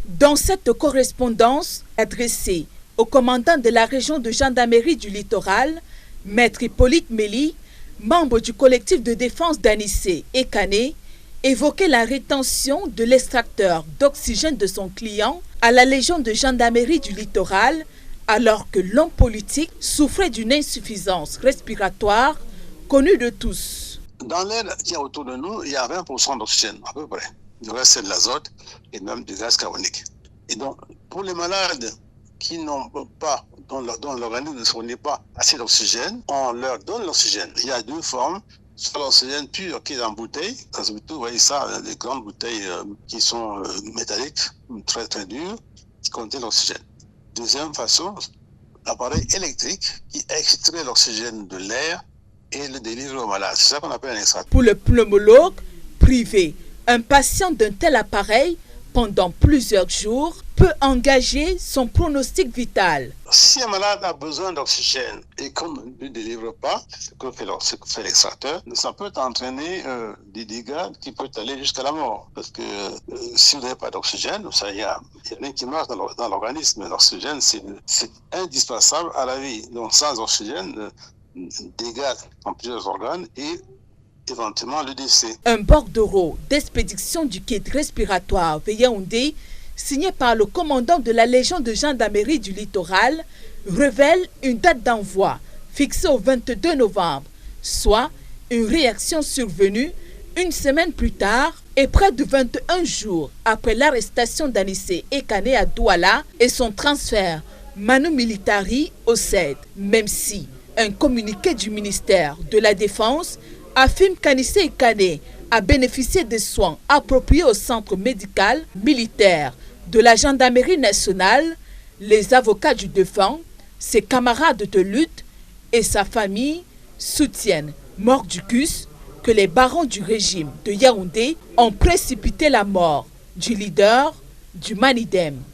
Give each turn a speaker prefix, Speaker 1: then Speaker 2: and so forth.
Speaker 1: Dans cette correspondance adressée au commandant de la région de gendarmerie du littoral, Maître Hippolyte Méli, membre du collectif de défense d'Anissé et Kané, évoquait la rétention de l'extracteur d'oxygène de son client à la Légion de gendarmerie du littoral, alors que l'homme politique souffrait d'une insuffisance respiratoire connue de tous.
Speaker 2: Dans l'air qui est autour de nous, il y a 20% d'oxygène à peu près. Le reste, c'est de l'azote et même du gaz carbonique. Et donc, pour les malades qui n'ont pas, dont l'organisme ne fournit pas assez d'oxygène, on leur donne l'oxygène. Il y a deux formes. Soit l'oxygène pur qui est en bouteille, vous voyez ça, les grandes bouteilles qui sont métalliques, très très dures, qui contiennent l'oxygène. Deuxième façon, l'appareil électrique qui extrait l'oxygène de l'air et le délivre au malade. C'est ça qu'on appelle un extracteur.
Speaker 1: Pour le pneumologue privé, un patient d'un tel appareil, pendant plusieurs jours, peut engager son pronostic vital.
Speaker 2: Si un malade a besoin d'oxygène et qu'on ne lui délivre pas, ce que fait l'extracteur, ça peut entraîner des dégâts qui peuvent aller jusqu'à la mort. Parce que si vous n'avez pas d'oxygène, il y a rien qui marche dans l'organisme. L'oxygène, c'est indispensable à la vie. Donc sans oxygène, dégâts dans plusieurs organes et éventuellement le décès.
Speaker 1: Un bordereau d'expédition du kit respiratoire Yaoundé, signé par le commandant de la Légion de gendarmerie du littoral, révèle une date d'envoi fixée au 22 novembre, soit une réaction survenue une semaine plus tard et près de 21 jours après l'arrestation d'Anissé et Kané à Douala et son transfert manu militari au CED, même si un communiqué du ministère de la Défense affirme qu'Anissé et Kané a bénéficié des soins appropriés au centre médical militaire de la gendarmerie nationale. Les avocats du défunt, ses camarades de lutte et sa famille soutiennent mordicus que les barons du régime de Yaoundé ont précipité la mort du leader du Manidem.